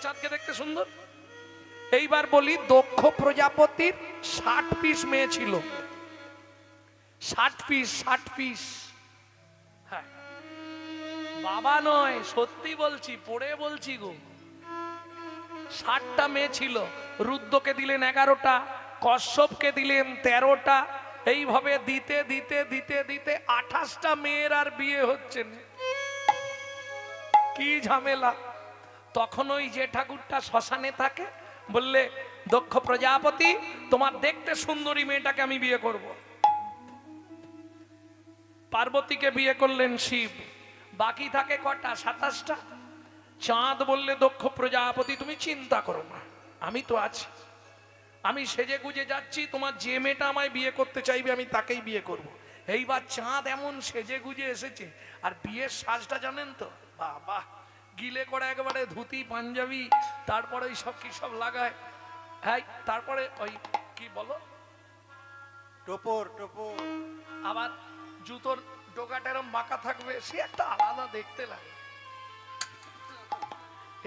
চাঁদকে দেখতে সুন্দর। এইবার বলি, দক্ষ প্রজাপতির 60 পিস মেয়ে ছিল। 60 পিস, 60 পিস। হ্যাঁ, বাবা নয়, সত্যি বলছি, পড়ে বলছি গো। 60টা মেয়ে ছিল। রুদ্রকে দিলেন 11টা, কশ্যপকে দিলেন 13টা। এইভাবে দিতে দিতে দিতে দিতে 28টা মেয়ের আর বিয়ে হচ্ছে না। কি ঝামেলা! তখন ওই যে ঠাকুরটা শ্মশানে থাকে, বললে, দক্ষ প্রজাপতি, তোমার দেখতে সুন্দরী মেয়েটাকে আমি বিয়ে করব। পার্বতীকে বিয়ে করলেন শিব। বাকি থাকে কটা? 27টা। চাঁদ বললে, দক্ষ প্রজাপতি, তুমি চিন্তা করো না, আমি তো আছি। আমি সেজে গুজে যাচ্ছি, তোমার যে মেয়েটা আমায় বিয়ে করতে চাইবে আমি তাকেই বিয়ে করব। এইবার চাঁদ এমন সেজে গুজে এসেছে, আর বিয়ের সাজটা জানেন তো, বাবা, গিলে করা একেবারে ধুতি পাঞ্জাবি, তারপরে ওই সব কি সব লাগায়, হ্যাঁ, তারপরে ওই কি বলো, টোপর টোপর, আবার জুতোর ডোকাটা এরম বাঁকা থাকবে, সে একটা আলাদা দেখতে লাগে।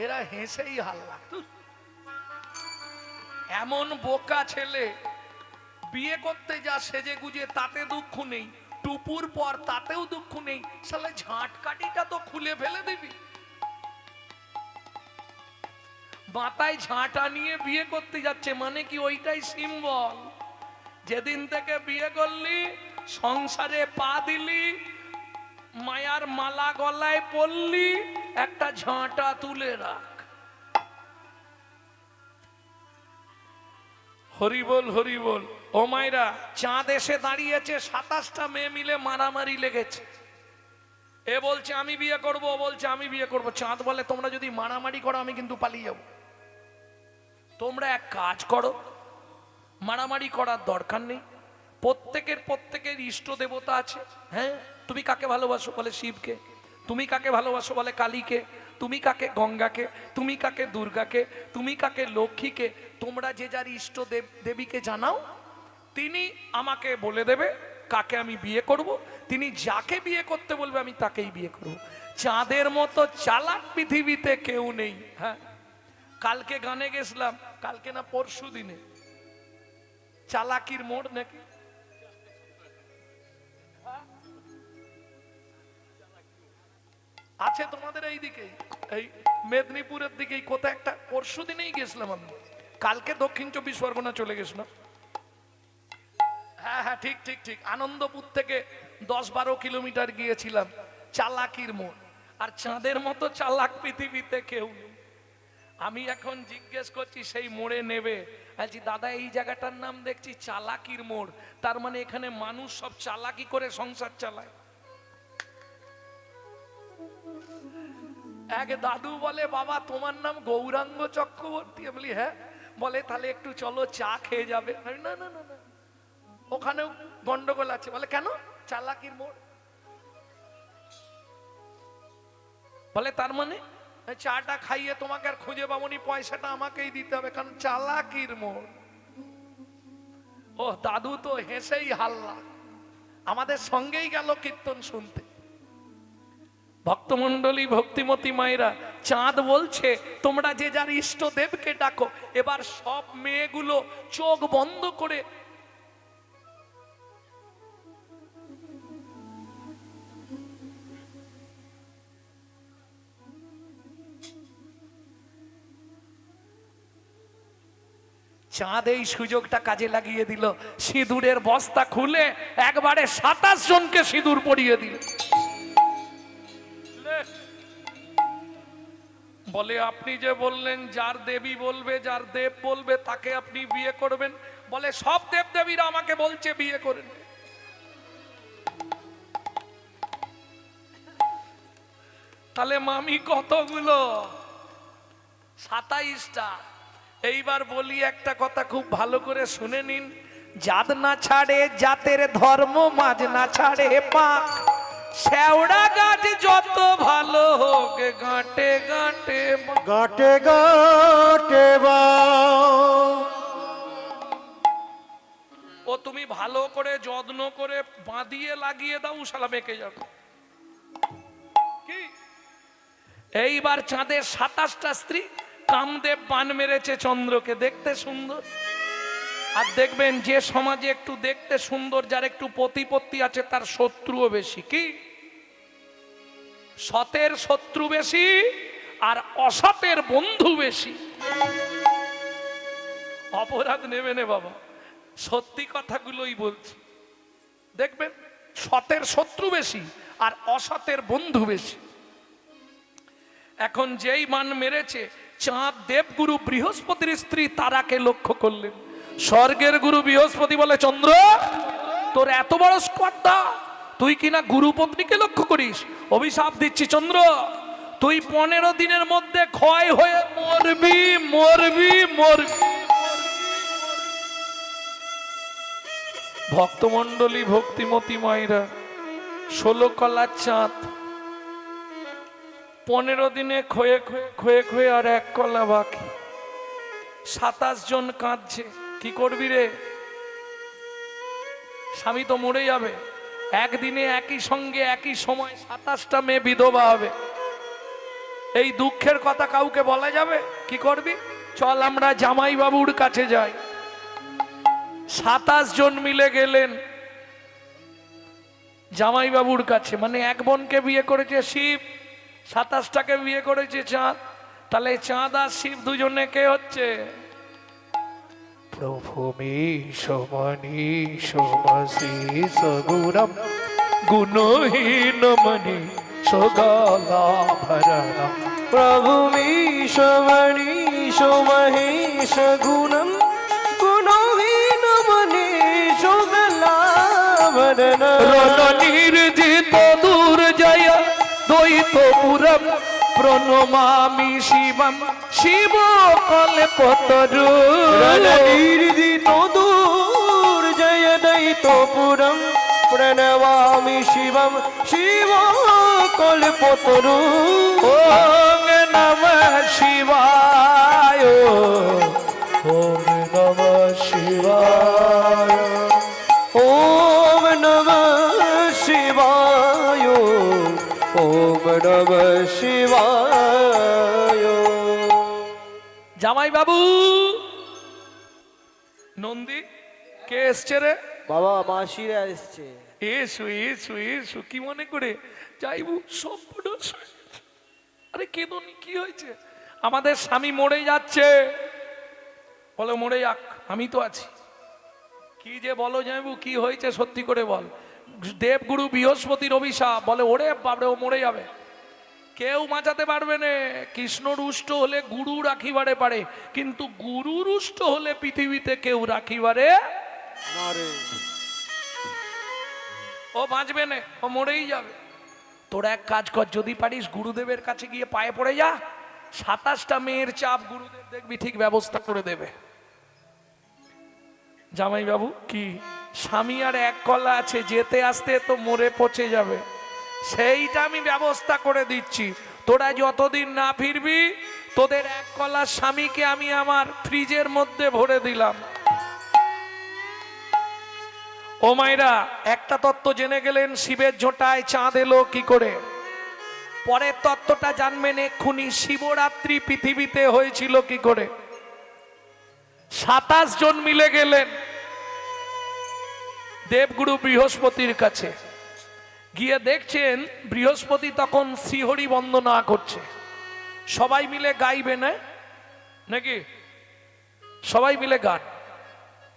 এরা হেসেই হাল্লা। এমন বোকা ছেলে, বিয়ে করতে যা সেজে গুজে তাতে দুঃখ নেই, টুপুর পর তাতেও দুঃখ নেই, শালা ঝাঁটকাঠিটা তো খুলে ফেলে দিবি। মাথায় ঝাঁটা নিয়ে বিয়ে করতে যাচ্ছে, মানে কি ওইটাই সিম্বল। যেদিন থেকে বিয়ে করলি, সংসারে পা দিলি, মায়ার মালা গলায় পড়লি, একটা ঝাঁটা তুলে রাখ। হরি বল, হরি বল। ও মায়েরা, চাঁদ এসে দাঁড়িয়েছে, 27টা মেয়ে মিলে মারামারি লেগেছে। এ বলছে আমি বিয়ে করব, ও বলছে আমি বিয়ে করব। চাঁদ বলে, তোমরা যদি মারামারি করো আমি কিন্তু পালিয়ে যাব। তোমরা এক কাজ করো, মারামারি করার দরকার নেই, প্রত্যেকের ইষ্ট দেবতা আছে। হ্যাঁ, তুমি কাকে ভালোবাসো? বলে শিবকে। তুমি কাকে ভালোবাসো? বলে কালীকে। তুমি কাকে? গঙ্গাকে। তুমি কাকে? দুর্গাকে। তুমি কাকে? লক্ষ্মীকে। তোমরা যে যার ইষ্ট দেবীকে জানাও, তিনি আমাকে বলে দেবে কাকে আমি বিয়ে করব। তিনি যাকে বিয়ে করতে বলবে আমি তাকেই বিয়ে করব। চাঁদের মতো চালাক পৃথিবীতে কেউ নেই। হ্যাঁ, কালকে গানে গেছিলাম, কালকে না পরশু দিনে, চালাকির মোড় নাকি, আছে তোমাদের এই দিকে, এই মেদিনীপুরের দিকে কোথায় একটা, পরশু দিনেই গেছিলাম আমি, কালকে দক্ষিণ 24 পরগনা চলে গেছিলাম। হ্যাঁ হ্যাঁ, ঠিক ঠিক ঠিক, আনন্দপুর থেকে 10-12 কিলোমিটার গিয়েছিলাম। চালাকির মোড়। আর চাঁদের মতো চালাক পৃথিবীতে কেউ নেই। আমি এখন জিজ্ঞেস করছি সেই মোড়ে নেবে, বলছি দাদা এই জায়গাটার নাম দেখছি চালাকির মোড়, তার মানে এখানে মানুষ সব চালাকি করে সংসার চালায়। এক দাদু বলে, বাবা তোমার নাম গৌরাঙ্গ চক্রবর্তী? বলি হ্যাঁ। বলে তাহলে একটু চলো, চা খেয়ে যাবে। না না না না, ওখানেও গন্ডগোল আছে। বলে কেন? চালাকির মোড়। বলে তার মানে চাটা খাইয়ে তোমাকে আর খুঁজে পাবনি, পয়সাটা আমাকেই দিতে হবে, কারণ চালাকির মোড়। ও দাদু তো হেসেই হাল্লা, আমাদের সঙ্গেই গেল কীর্তন শুনতে। ভক্তমন্ডলী, ভক্তিমতী মায়েরা, চাঁদ বলছে তোমরা যে যার ইষ্ট দেবকে ডাকো। এবার সব মেয়েগুলো চোখ বন্ধ করে চাঁদ এই সুযোগটা কাজে লাগিয়ে দিল, সিঁদুরের বস্তা খুলে একবারে 27 জনকে সিঁদুর পরিয়ে দিল। বলে আপনি যে বললেন যার দেবী বলবে, যার দেব বলবে তাকে আপনি বিয়ে করবেন। বলে সব দেব দেবীরা আমাকে বলছে বিয়ে করেন। তাহলে মামি কতগুলো? 27টা। এইবার বলি একটা কথা, খুব ভালো করে শুনে নিন। জাত না ছাড়ে জাতের ধর্ম, মাঝ না ছাড়ে পাক। শেওড়া গাছ যত ভালো হোক, গাঁটে গাঁটে গাঁটে গাঁটে ও তুমি ভালো করে যত্ন করে বাঁধিয়ে লাগিয়ে দাও, শালা বেঁকে যাবে। কি এইবার চাঁদের 27টা স্ত্রী, কামদেব বান মেরেছে চন্দ্রকে, দেখতে সুন্দর। আর দেখবেন যে সমাজে একটু দেখতে সুন্দর, যার একটু প্রতিপত্তি আছে, তার শত্রুও বেশি। কি? সতের শত্রু বেশি আর অসতের বন্ধু বেশি। অপরাধ নেবে না বাবা, সত্যি কথাগুলোই বলছি। দেখবেন সতের শত্রু বেশি আর অসতের বন্ধু বেশি। এখন যেই মান মেরেছে, চাঁদ দেবগুরু বৃহস্পতির স্ত্রী তারাকে লক্ষ্য করলেন। স্বর্গের গুরু বৃহস্পতি বলে, চন্দ্র তোর এত বড় স্পর্ধা, তুই কিনা গুরুপত্নীকে লক্ষ্য করিস। অভিশাপ দিচ্ছি চন্দ্র, তুই 15 দিনের মধ্যে ক্ষয় হয়ে মরবি মরবি মরবি। ভক্তমণ্ডলী, ভক্তিমতী মায়েরা, 16 কলার চাঁদ 15 দিনে ক্ষয়ে ক্ষয়ে ক্ষয়ে ক্ষয়ে আর 1 কলা বাকি। 27 জন কাঁদছে। কি করবি রে? স্বামী তো মরে যাবে। একদিনে একই সঙ্গে একই সময় 27টা মেয়ে বিধবা হবে। এই দুঃখের কথা কাউকে বলা যাবে? কি করবি? চল আমরা জামাই বাবুর কাছে যাই। 27 জন মিলে গেলেন জামাই বাবুর কাছে। মানে এক বোনকে বিয়ে করেছে শিব, 27টাকে বিয়ে করেছে চাঁদ। তাহলে চাঁদ আর শিব দুজনে কে হচ্ছে? প্রভু মীশ মনীষ মশীষ গুণম গুণহীন মনীষ গলাভরণম। প্রভু মীশ মনীষ মহেশ গুণম গুণহীন মনীষ গলাভরণম। রণ নির্জিত দুর্জয় দ্বৈতপুরম প্রণমামি শিবম শিব কল্পতরু। নির্জিত দুর্জয় দৈতপুরম প্রণমামি শিবম শিব কল্পতরু। ওম নমঃ শিবায়, ওম নমঃ শিবায়, ওম নমঃ শিবায়, ওম নমঃ শিবায়। জামাই বাবু নন্দী কে এসছে রে? বাবা মাসিরা এসছে। এসো এসো এসো, কি মনে করে যাইবু? সব আরে কেদনি, কি হয়েছে? আমাদের স্বামী মরে যাচ্ছে। বলো মরে যাক, আমি তো আছি। কি যে বলো যাইবু, কি হয়েছে সত্যি করে বল। দেবগুরু বৃহস্পতির অভিশাপ। বলে ওরে বাবরে, ও মরে যাবে, কেউ বাঁচাতে পারবে না। কৃষ্ণ রুষ্ট হলে গুরু রাখিবারে পারে, কিন্তু গুরু রুষ্ট হলে পৃথিবীতে কেউ রাখিবারে ও বাঁচবে না, ও মরেই যাবে। তোরা এক কাজ কর, যদি পারিস গুরুদেবের কাছে গিয়ে পায়ে পড়ে যা। 27টা মেয়ের চাপ গুরুদেব দেখবি ঠিক ব্যবস্থা করে দেবে। জামাই বাবু কি স্বামী আর 1 কলা আছে, যেতে আসতে তো মরে পচে যাবে, সেইটা আমি ব্যবস্থা করে দিচ্ছি। তোরা যতদিন না ফিরবি, তোদের 1 কলা স্বামীকে আমি আমার ফ্রিজের মধ্যে ভরে দিলাম। ও মায়েরা, একটা তত্ত্ব জেনে গেলেন, শিবের ঝোঁটায় চাঁদ এলো কি করে। পরের তত্ত্বটা জানবেন এক্ষুনি, শিবরাত্রি পৃথিবীতে হয়েছিল কি করে। 27 জন মিলে গেলেন দেবগুরু বৃহস্পতির কাছে। গিয়ে দেখছেন বৃহস্পতি তখন শ্রীহরি বন্দনা করছে। সবাই মিলে গাইবে না নাকি? সবাই মিলে গান।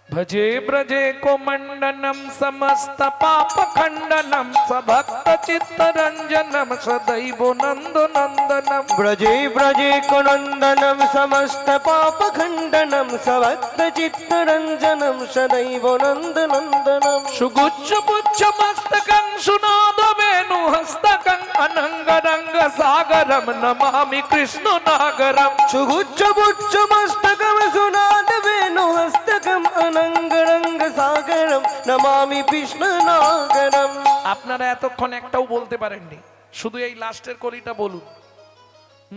भजे ब्रजे कोमण्डनं समस्त पाप खण्डनं सभक्त चित्तरञ्जनं सदैव नन्दनन्दनं। ब्रजे ब्रजे कुनन्दनं समस्त पाप खण्डनं सभक्त चित्तरञ्जनं सदैव नन्दनन्दनं। सुगुच्छ पुच्छ मस्तकं सुनादवेणु हस्तकं अनङ्गरङ्ग सागरं नमामि कृष्ण नागरं। सुगुच्छ पुच्छ मस्तकं सुनादवेणु हस्तकं অনঙ্গরঙ্গ সাগরম নমামি কৃষ্ণ নাগরম। আপনারা এতক্ষণ একটাও বলতে পারেননি, শুধু এই লাস্টের কলিটা বলুন,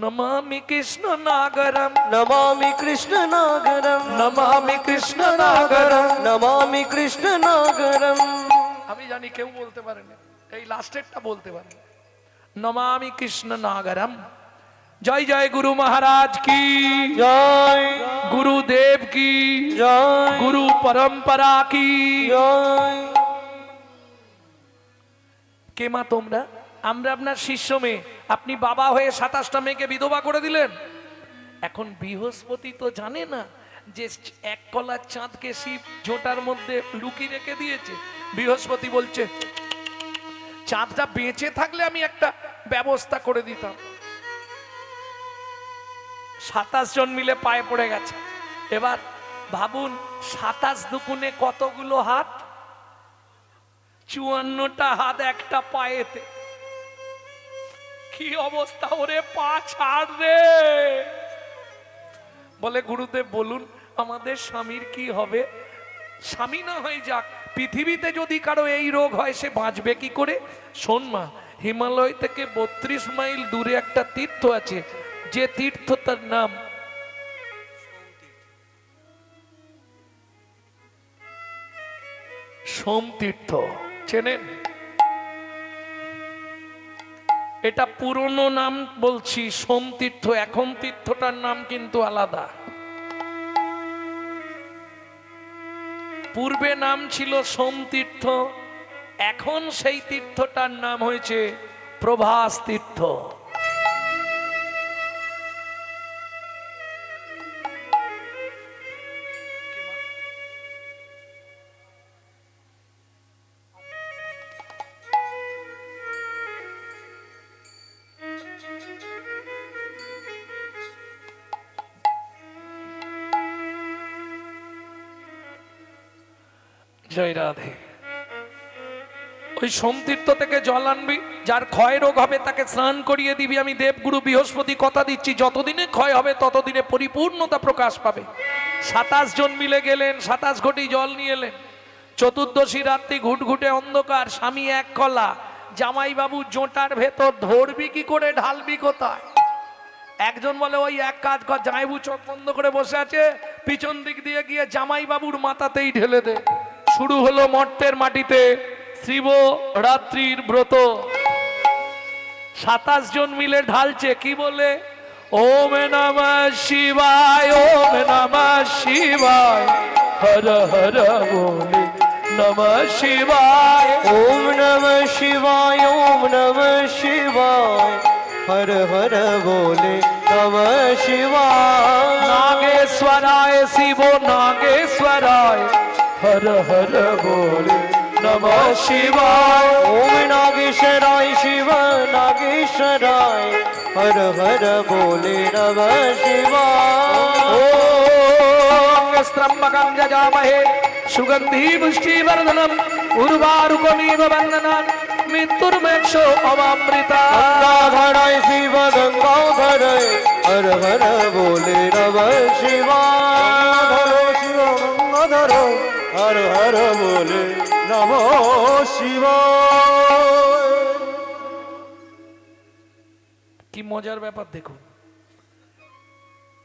নমামি কৃষ্ণ নাগরম নমামি কৃষ্ণ নাগরম নমামি কৃষ্ণ নাগরম নমামি কৃষ্ণ নাগরম। আমি জানি কেউ বলতে পারেনি, এই লাস্টেরটা বলতে পারেন, নমামি কৃষ্ণ নাগরম। জয় জয় গুরু মহারাজ কি জয় গুরুদেব কি জয় গুরু পরম্পরা কি জয়। কে মা তোমরা? আমরা আপনার শিষ্য মেয়ে। আপনি বাবা হয়ে 27টা মেয়েকে বিধবা করে দিলেন। এখন বৃহস্পতি তো জানে না যে এক কলার চাঁদকে শিব ঝোঁটার মধ্যে লুকিয়ে রেখে দিয়েছে। বৃহস্পতি বলছে চাঁদটা বেঁচে থাকলে আমি একটা ব্যবস্থা করে দিতাম। 27 জন মিলে পায়ে পড়ে গেছে। এবার ভাবুন 27 দুগুণে কতগুলো হাত? 54টা হাত একটা পায়েতে। কি অবস্থা! ওরে পা ছাড় রে। বলে গুরুদেব বলুন আমাদের স্বামীর কি হবে? স্বামী না হয়ে যাক, পৃথিবীতে যদি কারো এই রোগ হয় সে বাঁচবে কি করে? শোন মা, হিমালয় থেকে 32 মাইল দূরে একটা তীর্থ আছে, যে তীর্থটার নাম সোমতীর্থ। চেনেন? এটা পুরনো নাম বলছি সোমতীর্থ, এখন তীর্থটার নাম কিন্তু আলাদা। পূর্বে নাম ছিল সোমতীর্থ, এখন সেই তীর্থটার নাম হয়েছে প্রভাস তীর্থ। জয় রাধে। ওই সোমতীর্থ থেকে জল আনবি, যার ক্ষয় রোগ হবে তাকে স্নান করিয়ে দিবি। আমি দেবগুরু বৃহস্পতি কথা দিচ্ছি, যতদিনে ক্ষয় হবে ততদিনে পরিপূর্ণতা প্রকাশ পাবে। 27 জন মিলে গেলেন, 27 ঘটি জল নিয়ে এলেন। চতুর্দশী রাত্রি, ঘুটঘুটে অন্ধকার, স্বামী এক কলা, জামাইবাবু জোটার ভেতর, ধরবি কি করে, ঢালবি কোথায়? একজন বলে ওই এক কাজ কর, জামাইবাবু চোখ বন্ধ করে বসে আছে, পিছন দিক দিয়ে গিয়ে জামাইবাবুর মাথাতেই ঢেলে দে। শুরু হলো মর্তের মাটিতে শিব রাত্রির ব্রত। 27 জন মিলে ঢালছে, কি বলে? ওম নমঃ শিবায়, ওম নমঃ শিবায়, হর হর বলে নমঃ শিবায়, ওম নমঃ শিবায়, ওম নমঃ শিবায়, হর হর বলে নমঃ শিবায়। নাগেশ্বরায় শিব নাগেশ্বরায়, হর হর বলে নমঃ শিবায়। ওম নাগেশ্বরায় শিব নাগেশ্বরায়, হর হর বলে নমঃ শিবায়। ওম ত্র্যম্বকং যজামহে সুগন্ধি পুষ্টিবর্ধনম উর্বারুকমিব বন্দনান মৃত্যুর্মেক্ষো অমামৃতা। গঙ্গাধরায় শিব গঙ্গাধরায়, হর হর বলে নমঃ শিবায়। শিব গঙ্গাধর হর হর বলে নমঃ শিবায়। কি মজার ব্যাপার দেখুন,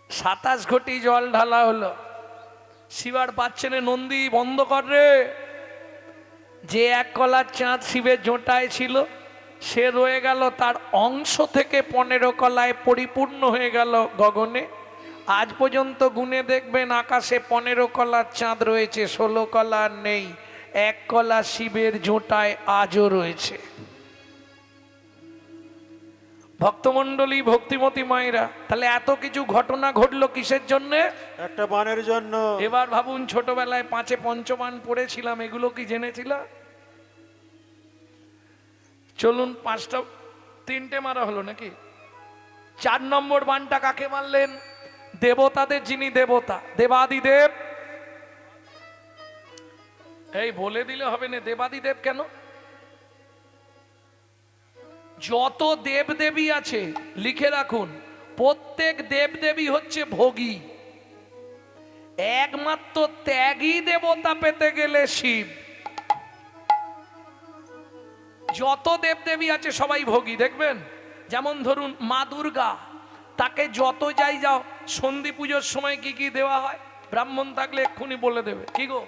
27 ঘটি জল ঢালা হলো। শিবার বাচ্চেনে নন্দী বন্ধ কর রে। যে এক কলার চাঁদ শিবের জোটায় ছিল সে রয়ে গেল, তার অংশ থেকে 15 কলায় পরিপূর্ণ হয়ে গেল গগনে। আজ পর্যন্ত গুনে দেখবেন আকাশে 15 কলার চাঁদ রয়েছে, 16 কলার নেই। এক কলা শিবের জোটায় আজও রয়েছে। ভক্তমণ্ডলী, ভক্তিমতী মায়েরা, তাহলে এত কিছু ঘটনা ঘটলো কিসের জন্য? একটা বানের জন্য। এবার ভাবুন, ছোটবেলায় 5-এ পঞ্চবান পড়েছিলাম, এগুলো কি জেনেছিল? চলুন 3টে মারা হলো নাকি? 4 নম্বর বানটা কাকে মারলেন? দেবতাদের যিনি দেবতা, দেবাদিদেব। এই বলে দিলে হবে না, দেবাদিদেব কেন? যত দেবদেবী আছে লিখে রাখুন, প্রত্যেক দেবদেবী হচ্ছে ভোগী। একমাত্র ত্যাগী দেবতা পেতে গেলে শিব। যত দেবদেবী আছে সবাই ভোগী। দেখবেন, যেমন ধরুন মা দুর্গা, তাকে যত যাই যাও, সন্ধি পুজোর সময় কি কি দেওয়া হয়? ব্রাহ্মণ থাকলে এক্ষুনি বলে দেবে। কি গো?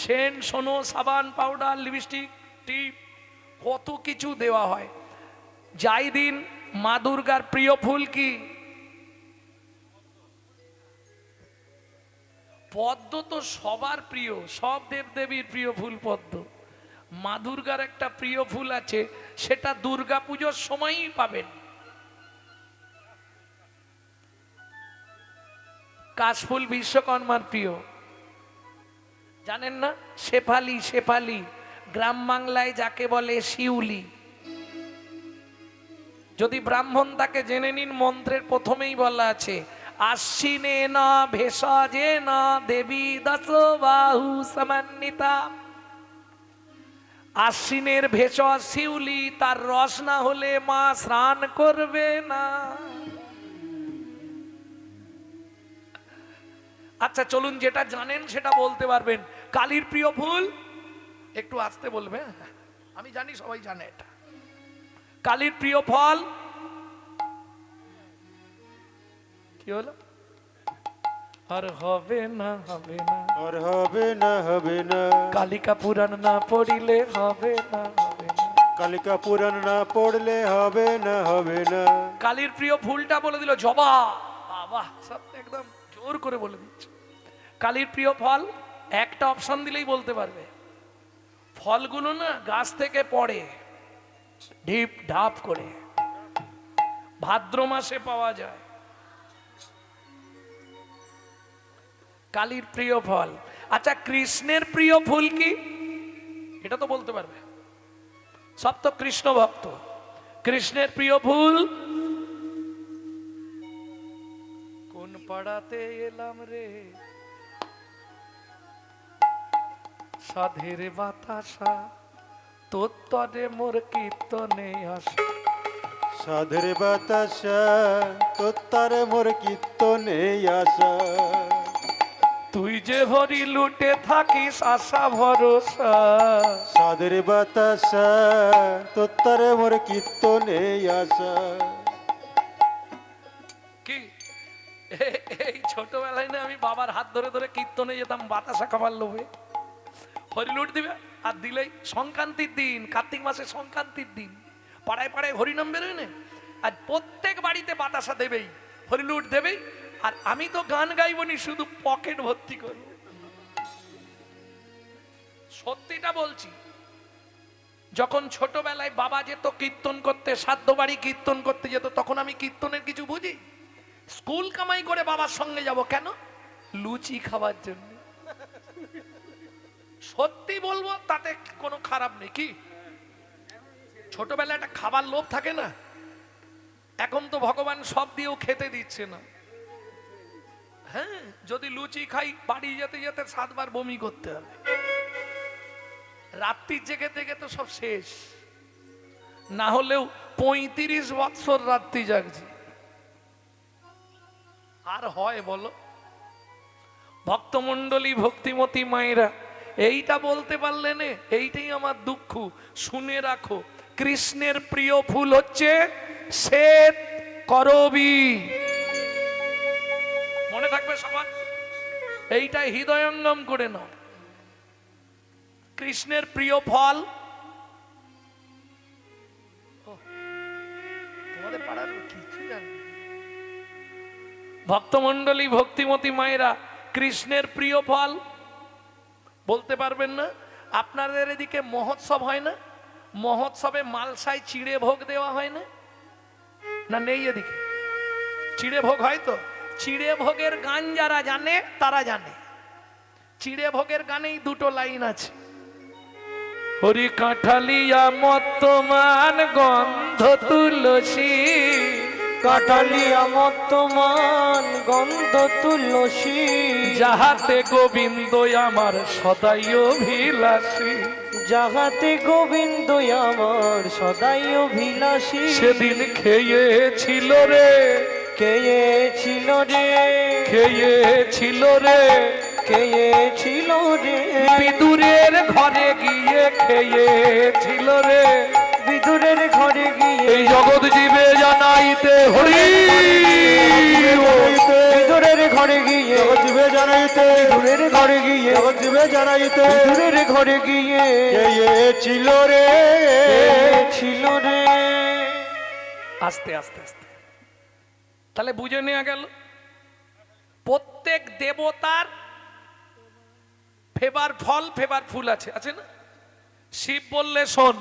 সেন, সোনো, সাবান, পাউডার, লিপস্টিক, টিপ, কত কিছু দেওয়া হয়। যাই দিন মা দুর্গার প্রিয় ফুল কি? পদ্ম তো সবার প্রিয়, সব দেবদেবীর প্রিয় ফুল পদ্ম। মা দুর্গার একটা প্রিয় ফুল আছে, সেটা দুর্গা পুজোর সময়ই পাবেন। কাশফুল বিশ্বকর্মার প্রিয়, জানেন না? শেফালি, শেফালি গ্রাম বাংলায় যাকে বলে শিউলি। যদি ব্রাহ্মণ তাকে জেনে নিন, মন্ত্রের প্রথমেই বলা আছে আশ্বিনে না ভেষজে না দেবী দশ বাহু সমন্বিতা। আশ্বিনের ভেষজ শিউলি, তার রস না হলে মা স্নান করবে না। আচ্ছা চলুন, যেটা জানেন সেটা বলতে পারবেন। কালীর প্রিয় ফুল, একটু আসতে বলবে, আমি জানি সবাই জানে এটা। কালীর প্রিয় ফল কি হলো? আর হবে না, হবে না, আর হবে না, হবে না, কালিকা পুরাণ না পড়িলে হবে না, হবে না। কালিকা পুরাণ না পড়লে হবে না, হবে না। কালীর প্রিয় ফুলটা বলে দিল জবা। বাহ, সব একদম জোর করে বলে দিচ্ছে। কালীর প্রিয় ফল একটা অপশন দিলেই বলতে পারবে। ফলগুলো না গাছ থেকে পড়ে ঢিপ ঢাপ করে, ভাদ্র মাসে পাওয়া যায়। কালীর প্রিয় ফল। আচ্ছা, কৃষ্ণের প্রিয় ফুল কি? এটা তো বলতে পারবে, সব তো কৃষ্ণ ভক্ত। কৃষ্ণের প্রিয় ফুল কোন পাড়াতে এলাম রে, সাধের বাতাসা তোর তরে মোর কীর্তনে আসা। সাধের বাতাসা তোত্তারে মোর কীর্তনে আসা। তুই যে ভরি লুটে থাকিস আশা ভরসা। সাধের বাতাসা তোত্তারে মোর কীর্তনে আসা। কি এই ছোটবেলায় না আমি বাবার হাত ধরে ধরে কীর্তনে যেতাম বাতাসা খাবার লোভে। হরিলুট দিবে, আর দিলেই সংক্রান্তির দিন, কার্তিক মাসে সংক্রান্তির দিন পাড়ায় পাড়ায় হরিনাম বেরোয় না, আর প্রত্যেক বাড়িতে বাতাসা দেবেই, হরিলুট দেবেই। আর আমি তো গান গাইবনি, শুধু পকেট ভর্তি করব। সত্যিটা বলছি, যখন ছোটবেলায় বাবা যেত কীর্তন করতে, সাধ্য বাড়ি কীর্তন করতে যেত, তখন আমি কীর্তনের কিছু বুঝি? স্কুল কামাই করে বাবার সঙ্গে যাব কেন? লুচি খাওয়ার জন্য। সত্যি বলবো, তাতে কোনো খারাপ নেই। কি ছোটবেলায় একটা খাবার লোভ থাকে না? এখন তো ভগবান সব দিয়েও খেতে দিচ্ছে না। হ্যাঁ, যদি লুচি খাই বাড়ি যেতে যেতে 7 বার বমি করতে হবে। রাত্রি জেগে থেকে তো সব শেষ, না হলেও 35 বৎসর রাত্রি জাগছি। আর হয় বলো? ভক্তমণ্ডলী, ভক্তিমতী মায়েরা, এইটা বলতে পারলে না, এইটাই আমার দুঃখ। শুনে রাখো, কৃষ্ণের প্রিয় ফুল হচ্ছে শ্বেত করবী। মনে থাকবে সবার, এইটাই হৃদয়ঙ্গম করে নাও। কৃষ্ণের প্রিয় ফল, তোমাদের পাড়ার কিছু জানে না। ভক্তমণ্ডলী, ভক্তিমতী মায়েরা, কৃষ্ণের প্রিয় ফল বলতে পারবেন না? আপনাদের এদিকে মহোৎসব হয় না? মহোৎসবে মালসায় চিড়ে ভোগ দেওয়া হয় না? না নেই এদিকে? চিড়ে ভোগ হয় তো। চিড়ে ভোগের গান যারা জানে তারা জানে। চিড়ে ভোগের গানেই 2টো লাইন আছে। হরি কাঁঠালিয়া মত্তমান গন্ধ তুলসী, কাঠালিয়া মত্তমান গন্ধ তুলসী, যাহাতে গোবিন্দ আমার সদাই অভিলাষী। যাহাতে গোবিন্দ আমার সদাই অভিলাষী। সেদিন খেয়েছিল রে, খেয়েছিল রে, খেয়েছিল রে, খেয়েছিল রে, বিদুরের ঘরে গিয়ে খেয়েছিল রে। বিদুরের ঘরে গিয়ে এই জগৎ জীবে জানাইতে হরি, বিদুরের ঘরে গিয়ে জগৎজীবে জানাইতে, বিদুরের ঘরে গিয়ে জগৎজীবে জানাইতে, বিদুরের ঘরে গিয়ে কে ছিল রে, ছিল রে। আস্তে আস্তে আস্তে, তাহলে বুঝে নেওয়া গেল প্রত্যেক দেবতার ফেবার ফল ফেবার ফুল আছে, আছে না? শিব বললে শোন,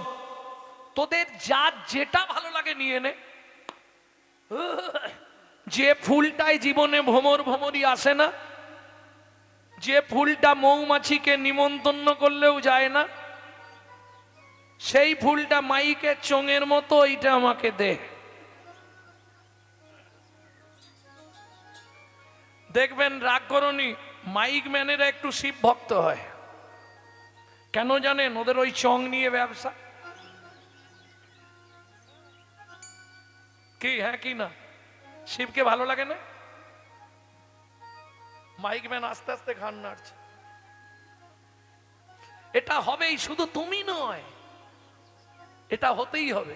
তোদের যার যেটা ভালো লাগে নিয়ে নে। যে ফুলটাই জীবনে ভ্রমর ভ্রমরই আসে না, যে ফুলটা মৌমাছিকে নিমন্ত্রণ করলেও যায় না, সেই ফুলটা মাইকের চোঙের মতো, এইটা আমাকে দে। দেখবেন রাগ করনি, মাইক ম্যানেরা একটু শিব ভক্ত হয়। কেন জানেন? ওদের ওই চং নিয়ে ব্যবসা। কি হ্যাঁ কি না? শিবকে ভালো লাগে না? মাইক ম্যান আস্তে আস্তে ঘাড় নাড়ছে। এটা হবেই, শুধু তুমি নয়, এটা হতেই হবে।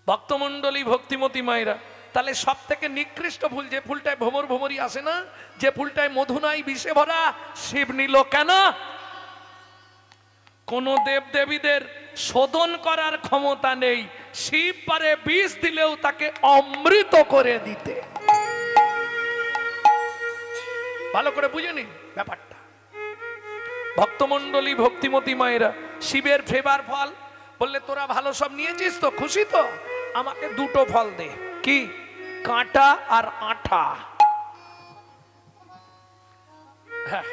ভক্তমণ্ডলী, ভক্তিমতী মায়েরা, তাহলে সব থেকে নিকৃষ্ট ফুল, যে ফুলটায় ভ্রমর ভ্রমরই আসে না, যে ফুলটায় মধু নাই, বিষে ভরা, শিব নিল কেন? কোন দেব দেবীদের শোধন করার ক্ষমতা নেই, শিব পারে বিষ দিলেও তাকে অমৃত করে দিতে। ভালো করে বুঝে নিন ব্যাপারটা। ভক্তমণ্ডলী, ভক্তিমতী মায়েরা, শিবের ফেভার ফল বললে তোরা ভালো সব নিয়েছিস তো, খুশি তো, আমাকে দুটো ফল দে। কি? কাঁটা আর আঠা। হ্যাঁ,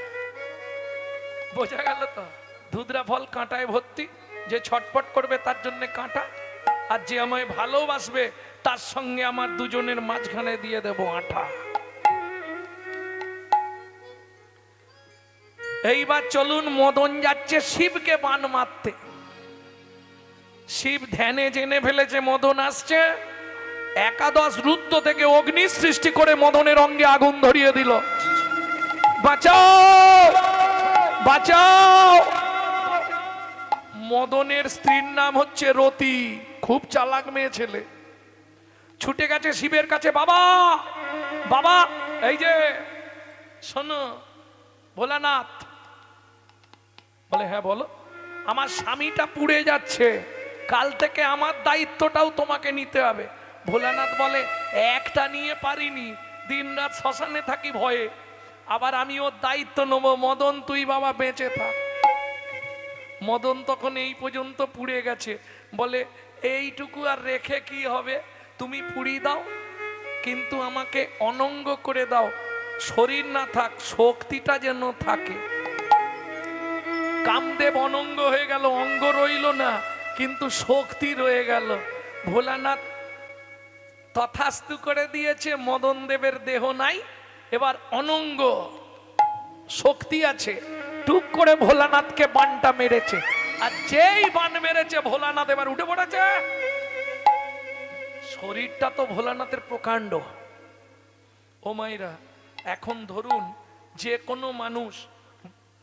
বোঝা গেল তো? ধুধরা ফল কাঁটায় ভর্তি, যে ছটপট করবে তার জন্য কাঁটা, আর যে আমায় ভালোবাসবে তার সঙ্গে আমার দুজনের মাঝখানে দিয়ে দেব আঠা। এইবার চলুন, মদন যাচ্ছে শিবকে বান মারতে। শিব ধ্যানে জেনে ফেলেছে মদন আসছে, একাদশ রুদ্র থেকে অগ্নি সৃষ্টি করে মদনের অঙ্গে আগুন ধরিয়ে দিল। বাঁচাও, বাঁচাও। মদনের স্ত্রীর নাম হচ্ছে রতি, খুব চালাক মেয়ে ছেলে। ছুটে গেছে শিবের কাছে, বাবা বাবা, এই যে শোনো। ভোলানাথ বলে, হ্যাঁ বলো। আমার স্বামীটা পুড়ে যাচ্ছে, কাল থেকে আমার দায়িত্বটাও তোমাকে নিতে হবে। ভোলানাথ বলে, একটা নিয়ে পারিনি, দিন রাত শ্মশানে থাকি ভয়ে, আবার আমি ওর দায়িত্ব নেবো। মদন তুই বাবা বেঁচে থাক। মদন তখন এই পর্যন্ত পুড়ে গেছে, বলে এইটুকু আর রেখে কি হবে, তুমি পুড়ি দাও, কিন্তু আমাকে অনঙ্গ করে দাও, শরীর না থাক, শক্তিটা যেন থাকে। কামদেব অনঙ্গ হয়ে গেল, অঙ্গ রইল না, কিন্তু শক্তি রয়ে গেল। ভোলানাথ তথাস্তু করে দিয়েছে, মদন দেবের দেহ নাই, এবার অনঙ্গ, শক্তি আছে। টুক করে ভোলানাথকে বানটা মেরেছে, আর যেই বান মেরেছে ভোলানাথ এবার উঠে পড়েছে। শরীরটা তো ভোলানাথের প্রকাণ্ড। ও মাইরা, এখন ধরুন যে কোনো মানুষ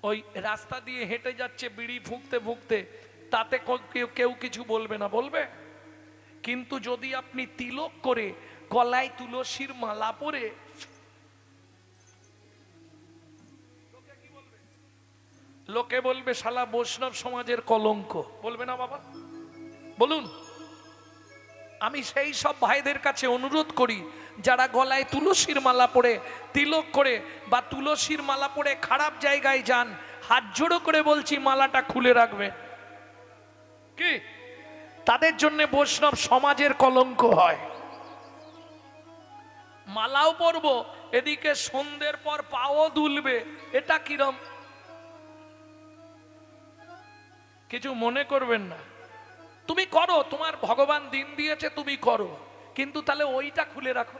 ওই রাস্তা দিয়ে হেঁটে যাচ্ছে বিড়ি ফুঁকতে ফুঁকতে, তাতে কেউ কিছু বলবে না, বলবে? কিন্তু যদি আপনি তিলক করে গলায় তুলসীর মালা পরে, লোকে বলবে শালা বৈষ্ণব সমাজের কলঙ্ক, বলবে না বাবা? বলুন। আমি সেই সব ভাইদের কাছে অনুরোধ করি, যারা গলায় তুলসীর মালা পরে, তিলক করে বা তুলসীর মালা পরে খারাপ জায়গায় যান, হাত জোড়ো করে বলছি মালাটা খুলে রাখবেন। কি? তাদের জন্য বৈষ্ণব সমাজের কলঙ্ক হয়। মালাও পরবো, এদিকে সন্ধ্যের পর পাও দুলবে, এটা কিরম? কিছু মনে করবেন না, তুমি করো, তোমার ভগবান দিন দিয়েছে, তুমি করো, কিন্তু তাহলে ওইটা খুলে রাখো।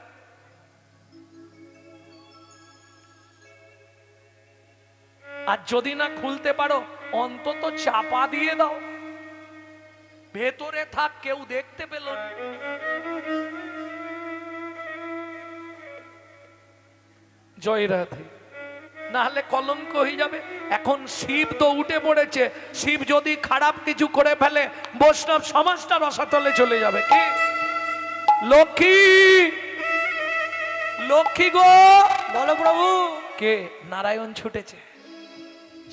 আর যদি না খুলতে পারো, অন্তত চাপা দিয়ে দাও, ভেতরে থাক, কেউ দেখতে পেল না। জয় রাধে। না হলে কলঙ্ক হয়ে যাবে। এখন শিব তো উঠে পড়েছে, শিব যদি খারাপ কিছু করে ফেলে, বৈষ্ণব সমাজটা রসাতলে চলে যাবে। কি? লক্ষ্মী, লক্ষ্মী গো, বলো প্রভু। কে? নারায়ণ ছুটেছে।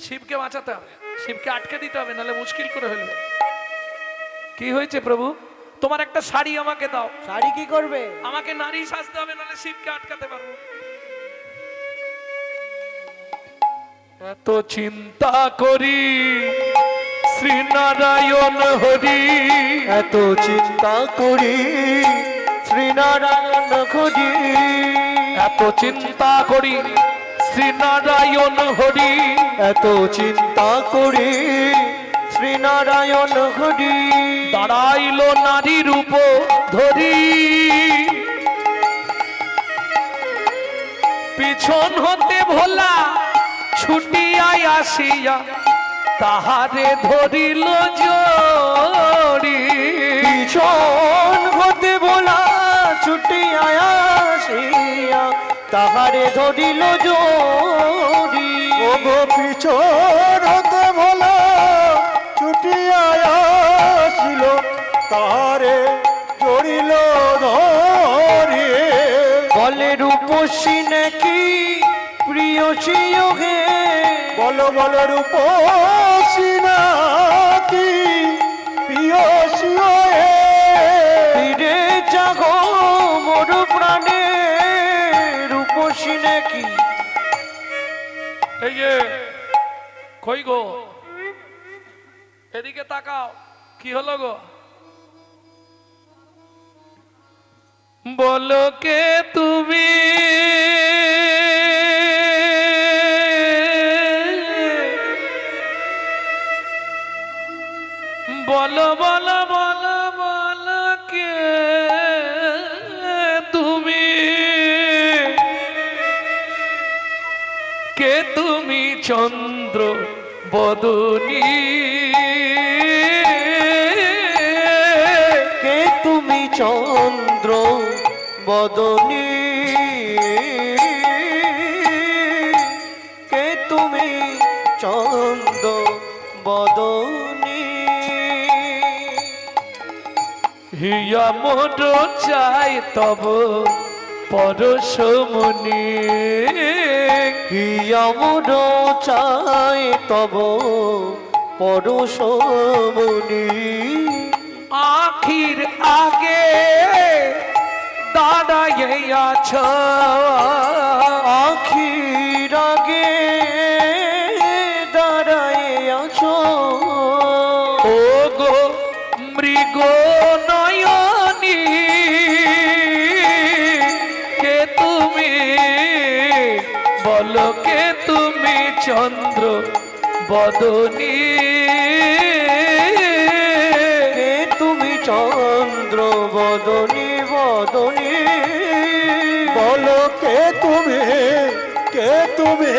শিবকে বাঁচাতে হবে, শিবকে আটকে দিতে হবে, নাহলে মুশকিল করে ফেলবে। কি হয়েছে প্রভু? তোমার একটা শাড়ি আমাকে দাও। শাড়ি কি করবে? আমাকে নারী সাজতে হবে, নাহলে শিবকে আটকাতে পারবো। এত চিন্তা করি শ্রীনারায়ণ হরি, এত চিন্তা করি শ্রীনারায়ণ হরি, এত চিন্তা করি শ্রীনারায়ণ হরি, এত চিন্তা করি শ্রীনারায়ণ হরি। দাঁড়াইল নারী রূপ ধরি, পিছন হতে ভোলা ছুটিয়াই আসিয়া তাহারে ধরিল জড়ি। পিছন হতে বলা ছুটি আসিয়া তাহারে ধরিল জড়ি। ও গো পিছন হতে বলা ছুটি আসিল তাহারে জড়িল ধরি। বলে রূপসী নাকি প্রিয়সী হে, বলো বলো রূপসী নাকি প্রিয়সী হে। ফিরে জাগো মোর প্রাণে রূপসী নাকি। এই যে কই গো, এদিকে তাকাও, কি হলো গো? বলো কে তুমি, বলো বলো বলো বলো কে তুমি, কে তুমি চন্দ্র বদনী, কে তুমি চন্দ্র বদনী, কে তুমি চন্দ্র বদনী। হিয়া মোর চাই তব পরশমণি, হিয়া মোর চাই তব পরশমণি। আখির আগে দাঁড়াইয়াছ, আখির আগে দাঁড়াইয়াছ। ও গো মৃগ নয়নী, কে তুমি, বলো কে তুমি চন্দ্র বদনী, কে তুমি চন্দ্র বদনী বদনী। বলো কে তুমি, কে তুমি,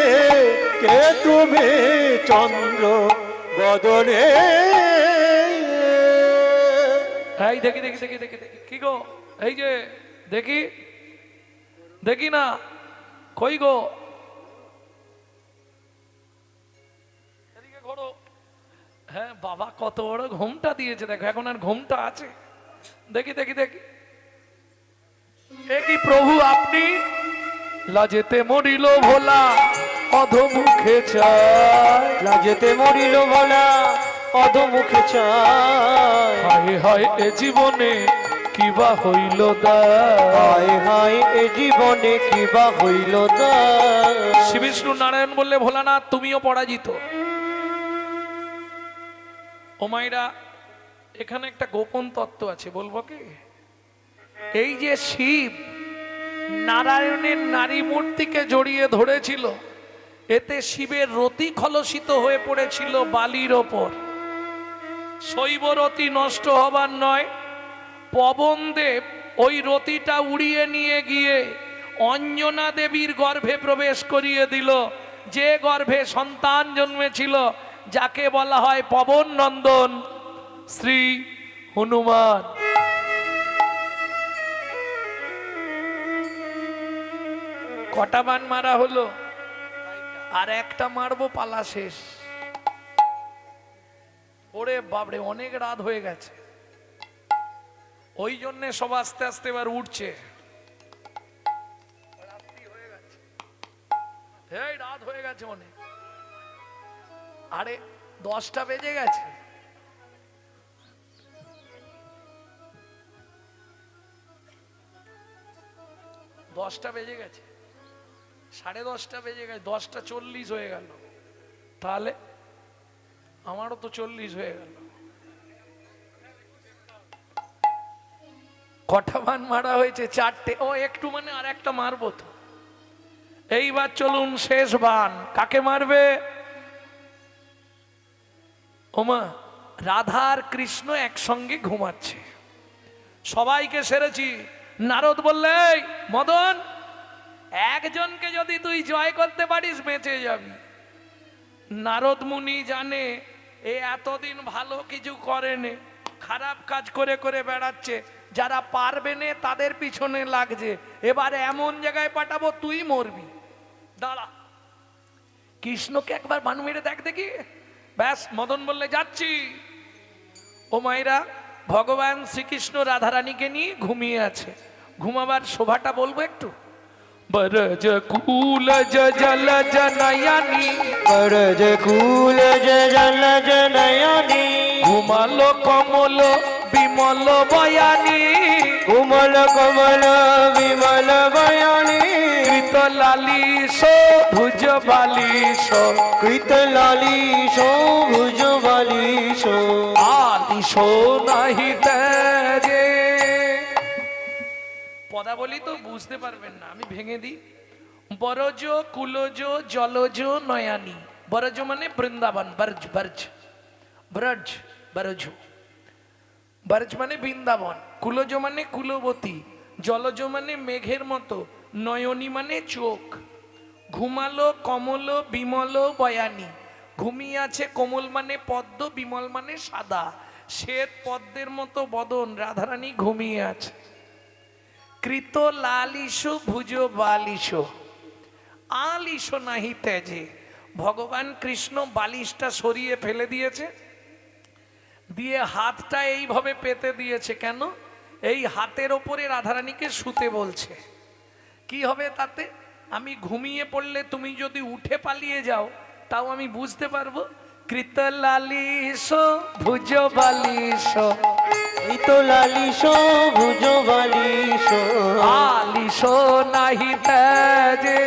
কে তুমি চন্দ্র বদনে। এই দেখি দেখি দেখি দেখি দেখি, কি গো, এই যে দেখি দেখি না, কই গো, এদিকে ঘোরো। হ্যাঁ বাবা কত বড় ঘুমটা দিয়েছে দেখো, এখন আর ঘুমটা আছে, দেখি দেখি দেখি। এ কি প্রভু আপনি, লাজেতে মরিল ভোলা অধমুখে চায়, লাজেতে মরিল ভোলা অধমুখে চায়। হায় হায় এ জীবনে কিবা হইল দা, হায় হায় এ জীবনে কিবা হইল দা। শ্রী বিষ্ণু নারায়ণ বললে ভোলানাথ তুমিও পরাজিত। ও মাইরা, এখানে একটা গোপন তত্ত্ব আছে, বলবো কি? এই যে শিব নারায়ণের নারী মূর্তিকে জড়িয়ে ধরেছিল, এতে শিবের রতি খলসিত হয়ে পড়েছিল বালির ওপর। শৈব রতি নষ্ট হবার নয়, পবনদেব ওই রতিটা উড়িয়ে নিয়ে গিয়ে অঞ্জনা দেবীর গর্ভে প্রবেশ করিয়ে দিল, যে গর্ভে সন্তান জন্মেছিল, যাকে বলা হয় পবন নন্দন শ্রী হনুমান। কটা বান মারা হলো, আর একটা মারবো, পালা শেষ। ওরে বাবরে, অনেক রাত হয়ে গেছে, ওই জন্য সব আস্তে আস্তে এবার উঠছে। এই রাত হয়ে গেছে অনেক, আরে 10টা বেজে গেছে। দশটা বেজে গেছে, 10:30 বেজে গেছে, 10টা 40 হয়ে গেল। তাহলে আমারও তো 40 হয়ে গেল। কটা বান মারা হয়েছে? 4টে। ও একটু মানে আর একটা মারবো তো। এইবার চলুন শেষ বান। কাকে মারবে? ওমা, রাধা আর কৃষ্ণ একসঙ্গে ঘুমাচ্ছে, সবাইকে সেরেছি। নারদ বললে, "এই মদন, একজনকে যদি তুই জয় করতে পারিস বেঁচে যাবি।" নারদ মুনি জানে এ এতদিন ভালো কিছু করেনি, খারাপ কাজ করে করে বেড়াচ্ছে, যারা পারবে না তাদের পিছনে লাগছে, এবার এমন জায়গায় পাঠাবো তুই মরবি। দাঁড়া, কৃষ্ণকে একবার বান মেরে দেখ দেখি। ব্যাস, মদন বললে যাচ্ছি। ও মায়েরা, ভগবান শ্রীকৃষ্ণ রাধারানীকে নিয়ে ঘুমিয়ে আছে। ঘুমাবার শোভাটা বলবো একটু। বরজ কুল জল জনয়ানি, বরজ কুল জল জনয়ানি, ঘুমালো কমল বিমল বয়ানি, কোমল কমল বিমল বয়ানি, কৃত লালিস ভুজ বালিশ, কৃত লালিশ ভুজ বালিশ, আলিশ নাহি তেজে। পদাবলী তো বুঝতে পারবেন না, আমি ভেঙে দিই। বরজ কুলজ জলজ নয়ানি। বরজ মানে বৃন্দাবন, বর্জ বর্জ, ব্রজ বরজ, বর্জ মানে বৃন্দাবন, কুলজ মানে কুলবতী, জলজ মানে মেঘের মতো, নয়নী মানে চোখ। ঘুমালো কমল বিমল বয়ানি, ঘুমিয়ে আছে কোমল মানে পদ্ম, বিমল মানে সাদা, শ্বেত পদ্মের মতো বদন, রাধারানী ঘুমিয়ে আছে। কৃত লালিশ ভুজ বালিশ, আলিশ নাহি তেজে। ভগবান কৃষ্ণ বালিশটা সরিয়ে ফেলে দিয়েছে, দিয়ে হাতটা এইভাবে পেতে দিয়েছে। কেন? এই হাতের ওপরে রাধারানীকে শুতে বলছে। কি হবে তাতে? আমি ঘুমিয়ে পড়লে তুমি যদি উঠে পালিয়ে যাও তাও আমি বুঝতে পারবো। কৃত লালিশ ভুজ বালিশ, কৃত লালিশ ভুজ বালিশ, আলিশ নাহি তেজে।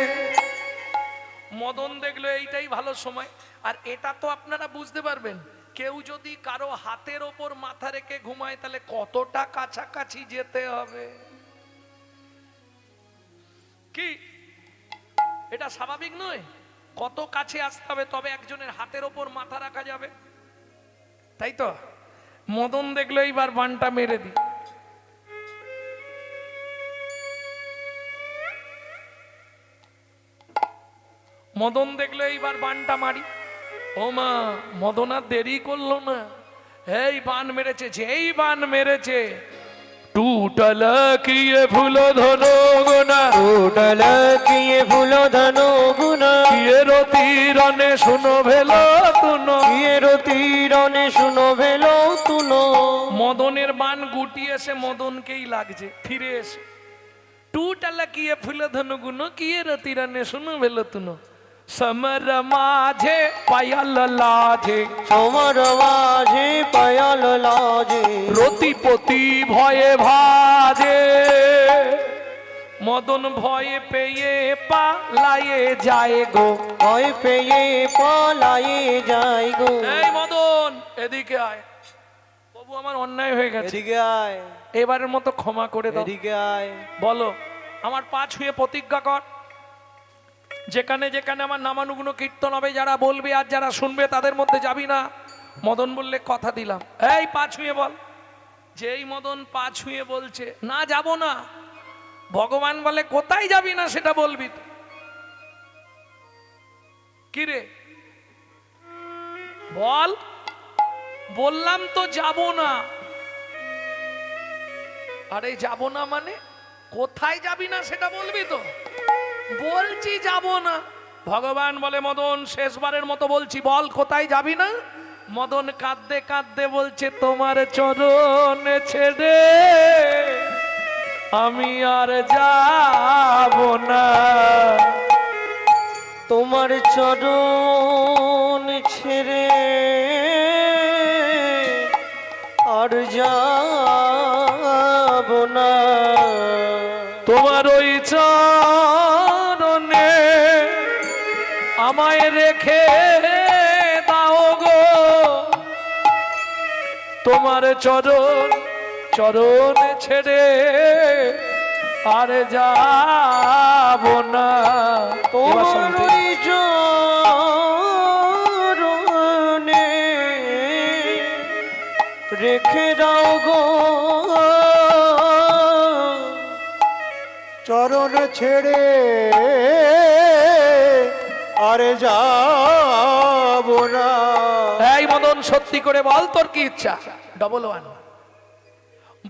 মদন দেখলো এইটাই ভালো সময়। আর এটা তো আপনারা বুঝতে পারবেন, কেউ যদি কারো হাতের ওপর মাথা রেখে ঘুমায় তাহলে কতটা কাছাকাছি যেতে হবে। কি এটা স্বাভাবিক নয়? কত কাছে আসতে হবে তবে একজনের হাতের ওপর মাথা রাখা যাবে, তাই তো? মদন দেখলো এইবার বানটা মেরে দি। মদন দেখলো এইবার বানটা মারি। ও মা, মদন আর দেরি করলো না, এই বান মেরেছে। যেই বান মেরেছে, टूटल किए फूलो धनो गुना, टूटल किए फूलो धनो गुना, किए रो तीरने सुनो भेलो तुनो, किए रो तीरने सुनो भेलो तुनो। মদনের বান গুটি এসে মদনকেই লাগছে। ফিরে এসে टूटल किए फूलो धनो गुनो, किए रो तीरने सुनो भेलो तुनो। समर माझे पायल लाजे, समर माझे पायल लाजे, রতিপতি ভয়ে ভাজে। মদন ভয়ে পেয়ে পালায়ে যায় গো, ভয় পেয়ে পালায়ে যায় গো। এই মদন এদিকে আয়। বাবু আমার অন্যায় হয়ে গেছে, এদিকে আয়, এবারের মতো ক্ষমা করে দাও। এদিকে আয়। বলো, আমার পা ছুঁয়ে প্রতিজ্ঞা কর, যেখানে যেখানে আমার নামানুগুণ কীর্তন হবে যারা বলবে আর যারা শুনবে তাদের মধ্যে যাবি না। মদন বললে কথা দিলাম। এই পা ছুঁয়ে বল। যেই মদন পা ছুঁয়ে বলছে না যাব না, ভগবান বলে কোথায় যাবি না সেটা বলবি। কি রে বল? বললাম তো যাব না। আরে যাব না মানে কোথায় যাবি না সেটা বলবি তো। বলছি যাব না। ভগবান বলে মদন শেষবারের মতো বলছি, বল কোথায় যাবি না। মদন কাঁদতে কাঁদতে বলছে তোমার চরণ ছেড়ে আমি আর যাব না। তোমার চরণ ছেড়ে আর যাব না। তোমার ওই চরণে আমায় রেখে তোমার চরণ চরণ ছেড়ে আর যাব না। এবার তোমার শুনতে। ওই চরণে রেখে দাও গো, চরণ ছেড়ে আরে যাব না। এই মদন সত্যি করে বল তোর কি ইচ্ছা? ডবল ওয়ান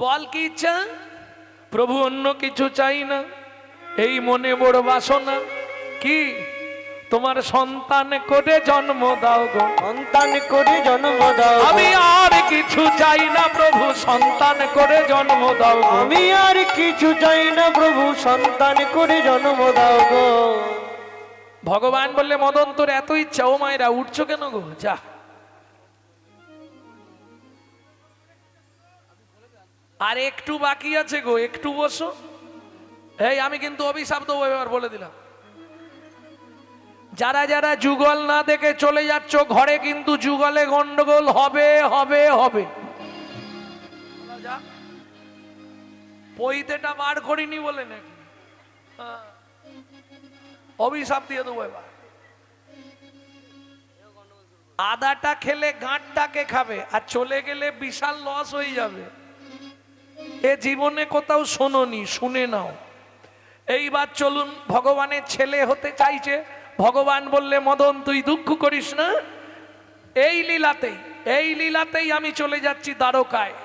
বল কি ইচ্ছা? প্রভু অন্য কিছু চাই না, এই মনে বড় বাসনা কি তোমার সন্তান করে জন্ম দাও গো। সন্তান করে জন্ম দাও গো। আমি আর কিছু চাই না প্রভু, সন্তান করে জন্ম দাও গো। আমি আর কিছু চাই না প্রভু, সন্তান করে জন্ম দাও গো। ভগবান বললে মদন তোর এত ইচ্ছা, ও মায়েরা উঠছো কেন গো? যা, আর একটু বাকি আছে গো, একটু বসো। এই আমি কিন্তু অভিশাপ দেবো এবার বলে দিলাম, যারা যারা যুগল না দেখে চলে যাচ্ছ ঘরে কিন্তু যুগলে গন্ডগোল হবে হবে হবে। পইতেটা বার করিনি বলে নাকি অভিশাপ দিয়ে দেবো এবার। আদাটা খেলে গাঁটটাকে খাবে, আর চলে গেলে বিশাল লস হয়ে যাবে। এ জীবনে কোথাও শোনোনি, শুনে নাও। এইবার চলুন, ভগবানের ছেলে হতে চাইছে। ভগবান বললে মদন তুই দুঃখ করিস না, এই লীলাতেই আমি চলে যাচ্ছি দ্বারকায়,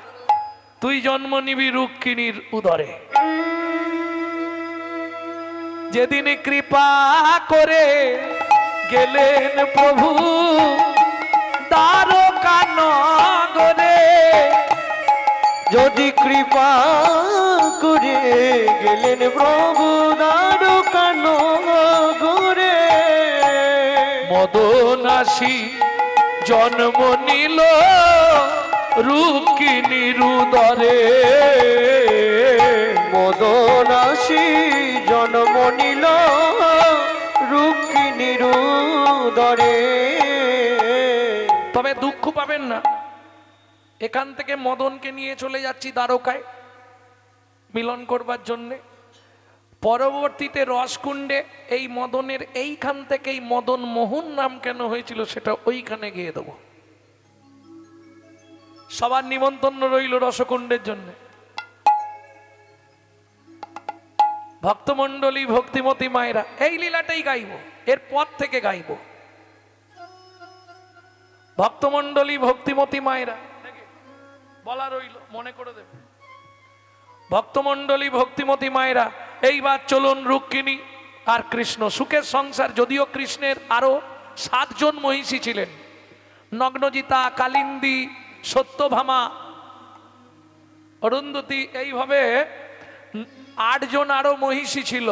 তুই জন্ম নিবি রুক্মিণীর উদরে। যেদিন কৃপা করে গেলেন প্রভু দ্বারকা নগরে, যদি কৃপা করে গেলেন প্রভু দ্বারকা নগরে, মদন আসি জন্ম নিল রুক্মিণীর উদরে। মদন আসি জন্ম নিল রুক্মিণীর উদরে। তবে দুঃখ পাবেন না, এখান থেকে মদনকে নিয়ে চলে যাচ্ছি দ্বারকায় মিলন করবার জন্যে। পরবর্তীতে রসকুণ্ডে এই মদনের এইখান থেকেই মদন মোহন নাম কেন হয়েছিল সেটা ওইখানে গিয়ে দেবো। সবার নিমন্ত্রণ রইল রসকুণ্ডের জন্য। ভক্তমণ্ডলী ভক্তিমতী মায়েরা এই লীলাটাই গাইব, এর পর থেকে গাইব। ভক্তমণ্ডলী ভক্তিমতী মায়েরা বলা রইল, মনে করে দেবে। ভক্তমণ্ডলী ভক্তিমতী মায়েরা এইবার চলুন রুক্মিণী আর কৃষ্ণ সুখের সংসার। যদিও কৃষ্ণের আরো 7 জন মহিষী ছিলেন, নগ্নজিতা, কালিন্দী, সত্যভামা, অরুন্ধতী, এইভাবে 8 জন আরো মহিষী ছিল।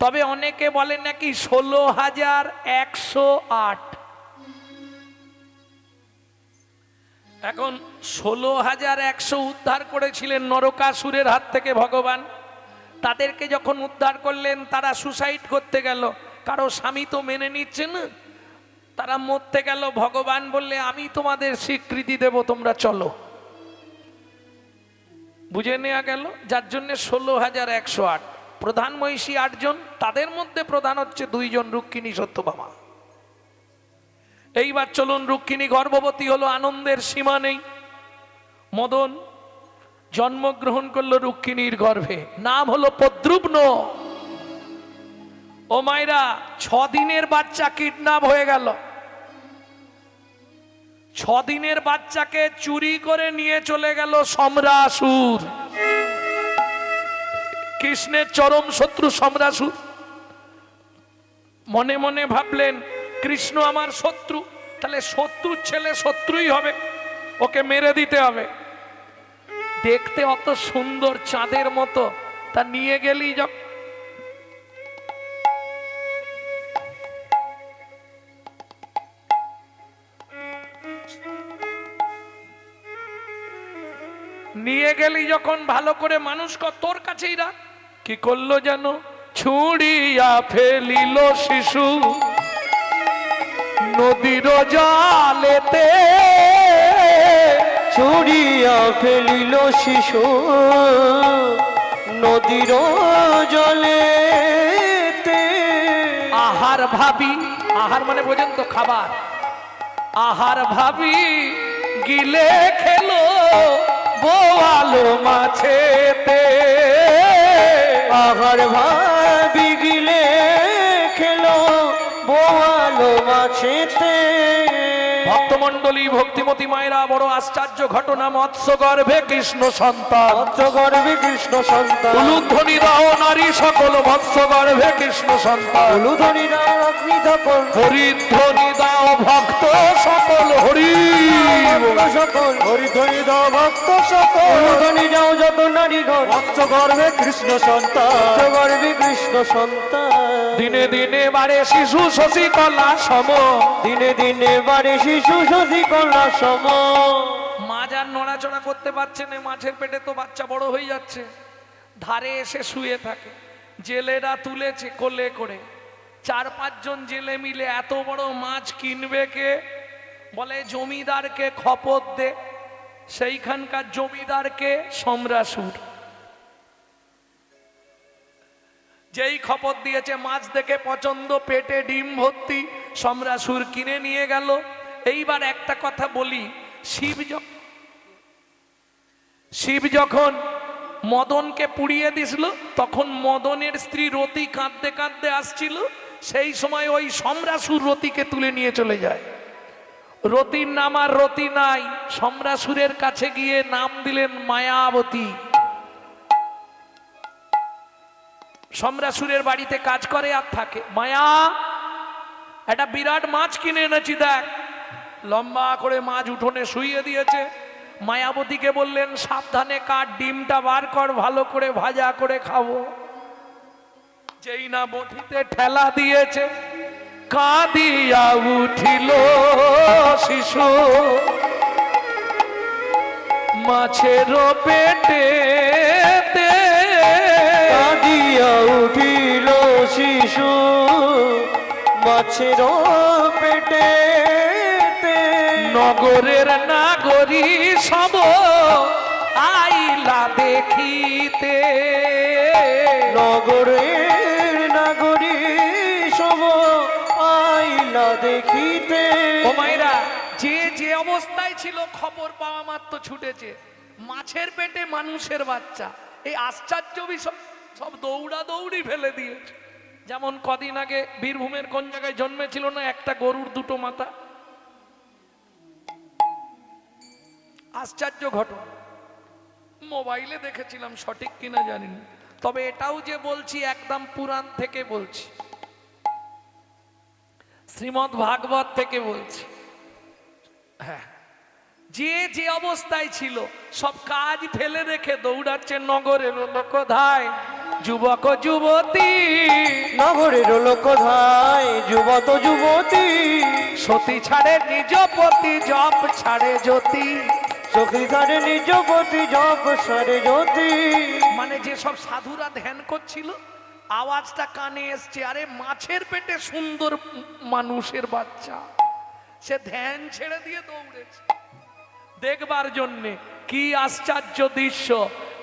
তবে অনেকে বলেন নাকি 16,108। এখন 16,100 উদ্ধার করেছিলেন নরকাসুরের হাত থেকে ভগবান। তাদেরকে যখন উদ্ধার করলেন তারা সুসাইড করতে গেল, কারো স্বামী তো মেনে নিচ্ছে না, তারা মরতে গেল। ভগবান বললে আমি তোমাদের স্বীকৃতি দেব, তোমরা চলো। বুঝে নেওয়া গেল, যার জন্য 16,108। প্রধান মহিষী 8 জন, তাদের মধ্যে প্রধান হচ্ছে 2 জন রুক্মিণী সত্যভামা। এইবার চলুন, রুক্মিণী গর্ভবতী হলো, আনন্দের সীমা নেই। মদন জন্মগ্রহণ করলো রুক্মিণীর গর্ভে, নাম হলো প্রদ্যুম্ন। ও মায়েরা, 6 দিনের বাচ্চা কিডন্যাপ হয়ে গেল। 6 দিনের বাচ্চাকে চুরি করে নিয়ে চলে গেল সম্রাসুর, কৃষ্ণের চরম শত্রু সম্রাসুর। মনে মনে ভাবলেন কৃষ্ণ আমার শত্রু, তাহলে শত্রুর ছেলে শত্রুই হবে, ওকে মেরে দিতে হবে। দেখতে অত সুন্দর চাঁদের মতো, তা নিয়ে গেলি যখন ভালো করে মানুষ কর, তোর কাছেই রাখ। কি করলো জানো? ছুড়িয়া ফেলিল শিশু নদীর জলেতে, চুরিয়া ফেলিল শিশু নদীর জলে। আহার ভাবি, আহার মানে বোঝেন তো খাবার, আহার ভাবি গিলে খেলো বোয়ালো মাছেতে। আহার ভাবি গিলে খেলো বোয়ালো মাছেতে। ভক্তমণ্ডলী, ভক্তিমতী মায়েরা, বড় আশ্চর্য ঘটনা। মৎস্য গর্ভে কৃষ্ণ সন্তান, গর্ভে কৃষ্ণ সন্তান। উলুধ্বনি দাও নারী সকল, মৎস্য গর্ভে কৃষ্ণ সন্তান। উলুধ্বনি দাও অগ্নি সকল, হরিধ্বনি দাও ভক্ত সকল, হরি সকল। হরিধ্বনি দাও ভক্ত সকল। উলুধ্বনি যাও যত নারীগণ, মৎস্য গর্ভে কৃষ্ণ সন্তান। গর্ভে কৃষ্ণ সন্তান। দিনে দিনে বাড়ে শিশু শশীকলা সম। দিনে দিনে বাড়ে শিশু শশীকলা সম। মাছ আর নড়াচড়া করতে পারছে না, মাছের পেটে তো বাচ্চা বড় হয়ে যাচ্ছে। ধারে এসে শুয়ে থাকে, জেলেরা তুলেছে কোলে করে। 4-5 জন জেলে মিলে এত বড় মাছ কিনবে কে? বলে জমিদারকে খপর দে। সেইখানকার জমিদারকে সম্রাসুর। যেই খপর দিয়েছে, মাছ দেখে পছন্দ, পেটে ডিম ভর্তি, সম্রাসুর কিনে নিয়ে গেল। এইবার একটা কথা বলি, শিব যখন মদনকে পুড়িয়ে দিছিল, তখন মদনের স্ত্রী রতি কাঁদতে কাঁদতে আসছিল। সেই সময় ওই সম্রাসুর রতিকে তুলে নিয়ে চলে যায়। রতির নাম আর রতি নাই, সম্রাসুরের কাছে গিয়ে নাম দিলেন মায়াবতী। সম্রাসুরের বাড়িতে কাজ করে আর থাকে। মায়া, একটা বিরাট মাছ কিনে এনেছি, দেখ। লম্বা করে মাছ উঠোনে শুইয়ে দিয়েছে। মায়াবতীকে বললেন, সাবধানে কাট, ডিমটা বার কর, ভালো করে ভাজা করে খাবো। যেই না বটিতে ঠেলা দিয়েছে, কাঁদিয়া উঠিল শিশু মাছের পেটে। কাঁদিয়া উঠিল শিশু মাছের পেটে। নগরের নাগরী সব আইলা দেখিতে। নগরের নাগরী সব আইলা দেখিতে। ও মায়েরা, যে যে অবস্থায় ছিল খবর পাওয়া মাত্র ছুটেছে। মাছের পেটে মানুষের বাচ্চা, এই আশ্চর্য বিষয়। সব দৌড়া দৌড়ি ফেলে দিয়েছে। যেমন কদিন আগে বীরভূমের কোন জায়গায় জন্মেছিল না একটা গরুর 2টো মাথা। আশ্চর্য ঘটনা, মোবাইলে দেখেছিলাম, সঠিক কিনা জানি না। তবে এটাও যে বলছি একদম পুরাণ থেকে বলছি, শ্রীমদ্ ভাগবত থেকে বলছি। হ্যাঁ, যে যে অবস্থায় ছিল সব কাজ ফেলে রেখে দৌড়াচ্ছে নগরের লোকধায় যুবক যুবতী। নগরের লোকধায় যুবত যুবতী। সতী ছাড়ে নিজ পতি, জপ ছাড়ে জ্যোতি। সখী সারে নিজ পতি, জপ সারে জ্যোতি। মানে যে সব সাধুরা ধ্যান করছিল, আওয়াজটা কানে এসছে, আরে মাছের পেটে সুন্দর মানুষের বাচ্চা। সে ধ্যান ছেড়ে দিয়ে দৌড়েছে দেখবার জন্যে। কি আশ্চর্য দৃশ্য!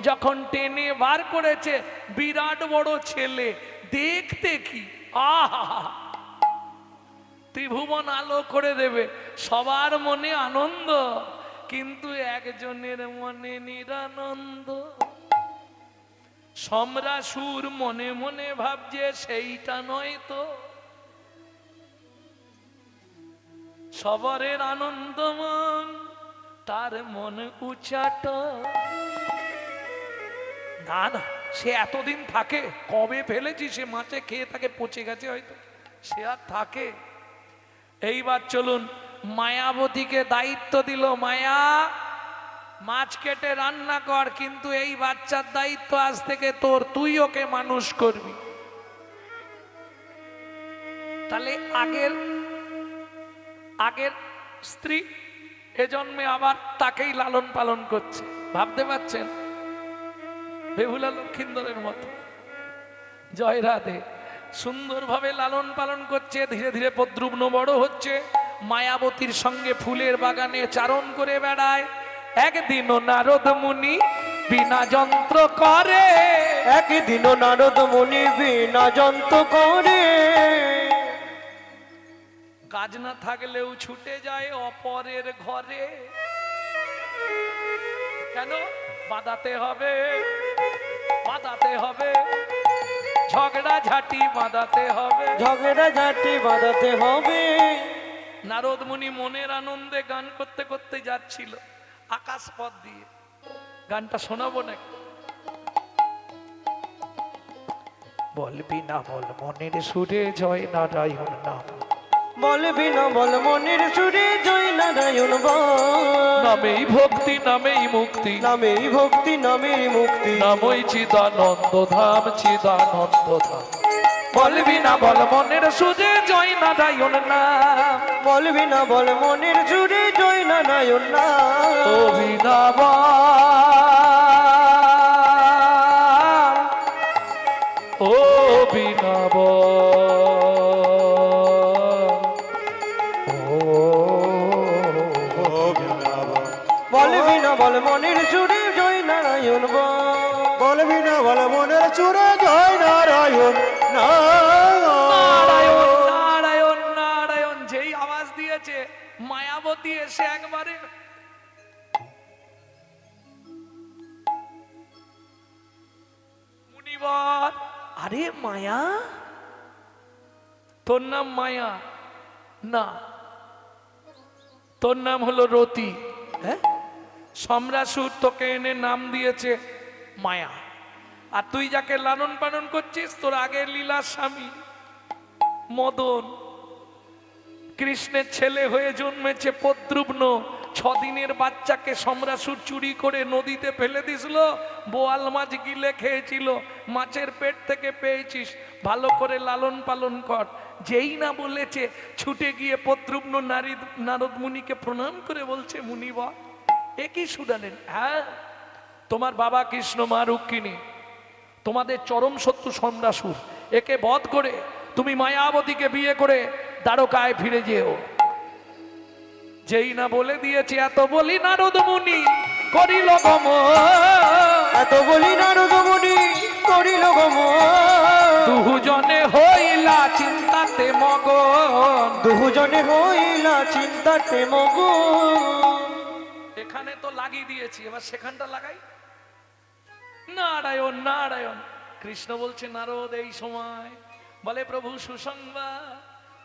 যখন টেনে বার করেছে, বিরাট বড় ছেলে, দেখতে কি আহা! ত্রিভুবন আলো করে দেবে। সবার মনে আনন্দ, কিন্তু একজনের মনে নিরানন্দ। সম্রাসুর মনে মনে ভাবছে সেইটা নয় তো। সবরের আনন্দমন, তার মনে উচাট। না না, সে এতদিন থাকে, কবে ফেলেছি, সে মাছে খেয়ে থাকে, পচে গেছে হয়তো, সে আর থাকে। এইবার চলুন, মায়াবতীকে দায়িত্ব দিল, মায়া মাছ কেটে রান্না কর, কিন্তু এই বাচ্চার দায়িত্ব আজ থেকে তোর, তুই ওকে মানুষ করবি। তাহলে আগের স্ত্রী এ জন্মে আবার তাকেই লালন পালন করছে। ভাবতে পারছেন? বেহুলা লক্ষিন্দরের মতো। জয় রাধে। সুন্দরভাবে লালন পালন করছে। ধীরে ধীরে প্রদ্রুম্ন বড় হচ্ছে, মায়াবতীর সঙ্গে ফুলের বাগানে চারণ করে বেড়ায়। একদিনও নারদ মুনি বিনা যন্ত্র করে, একদিন নারদ মুনি বিনা যন্ত্র করে, কাজ না থাকলেও ছুটে যায় অপরের ঘরে। কেন? বাঁধাতে হবে, বাঁধাতে হবে, ঝগড়া ঝাঁটি বাঁধাতে হবে। ঝগড়া ঝাঁটি বাঁধাতে হবে। নারদ মুনি মনের আনন্দে গান করতে করতে যাচ্ছিল আকাশ পথ দিয়ে। গানটা শোনাবো নাকি? বলবি না বল মনের সুরে জয় নারায়ণ নাম, বলবি না বল মনের সুরে জয় নারায়ণ বল। নামেই ভক্তি নামেই মুক্তি, নামেই ভক্তি নামেই মুক্তি, নামই চিদানন্দ ধাম, চিদানন্দ ধাম। বলবি না বল মনের সুরে জয় নারায়ণ নাম, বলবি না বল মনের সুরে জয় নারায়ণ নাম। ও বিনাবা ও বিনাব বলবি না বল মনের সুরে জয় নারায়ণ বল। বলবি না বল মনের চূড়ে জয় নারায়ণ নারায়ণ নারায়ণ নারায়ণ। যেই আওয়াজ দিয়েছে মায়াবতী এসে একবারে মুনিবার, আরে মায়া, তোর নাম মায়া না, তোর নাম হলো রতি। হ্যাঁ, সম্রাসুর তোকে এনে নাম দিয়েছে মায়া, আর তুই যাকে লালন পালন করছিস তোর আগের লীলা স্বামী মদন, কৃষ্ণের ছেলে হয়ে জন্মেছে প্রদ্রুম্ন। 6 দিনের বাচ্চাকে সম্রাসুর চুরি করে নদীতে ফেলে দিছিল, বোয়াল মাছ গিলে খেয়েছিল, মাছের পেট থেকে পেয়েছিস, ভালো করে লালন পালন কর। যেই না বলেছে ছুটে গিয়ে প্রদ্রুম্ন নারদ মুনিকে প্রণাম করে বলছে মুনিবা একই শুনালেন। হ্যাঁ, তোমার বাবা কৃষ্ণ মা রুক্মিণী তোমাদের চরম শত্রু সম্রাসুর, একে বধ করে তুমি মায়াবতীকে বিয়ে করে দ্বারকায় ফিরে যেও। যেই না বলে দিয়েছে এত বলি নারদ মুনি করিল গমন, এত বলি নারদ মুনি করিল গমন। দুজনে হইলা চিন্তাতে মগন, দুজনে হইলা চিন্তাতে মগন। এখানে তো লাগিয়ে দিয়েছি, এবার সেখানটা লাগাই। নারায়ণ নারায়ণ। কৃষ্ণ বলছে নারদ এই সময়, বলে প্রভু সুসংবাদ,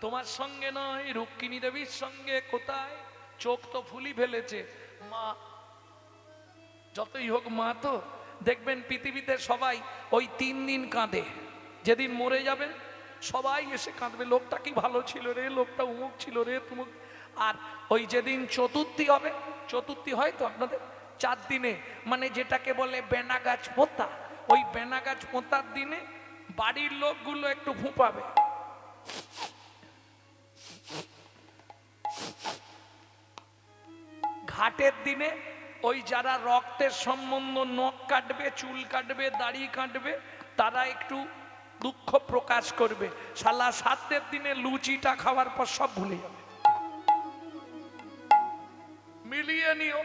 তোমার সঙ্গে নয় রুক্মিণী দেবীর সঙ্গে। কোথায়? চোখ তো ফুলি ফেলেছে মা, যতই হোক মা তো। দেখবেন পৃথিবীতে সবাই ওই 3 দিন কাঁদে, যেদিন মরে যাবেন সবাই এসে কাঁদবে, লোকটা কি ভালো ছিল রে, লোকটা উমুক ছিল রে তুমুক। আর ওই যেদিন চতুর্থী হবে, চতুর্থী হয় তো আপনাদের 4 দিনে, মানে যেটাকে বলে বেনা গাছ পোতা, ওই বেনা গাছ পোতার দিনে বাড়ির লোকগুলো একটু ফুঁপাবে। ঘাটের দিনে ওই যারা রক্তের সম্বন্ধ নখ কাটবে, চুল কাটবে, দাড়ি কাটবে, তারা একটু দুঃখ প্রকাশ করবে। শালা 7 দিনে লুচিটা খাওয়ার পর সব ভুলে যাবে, মিলিয়ে নিও।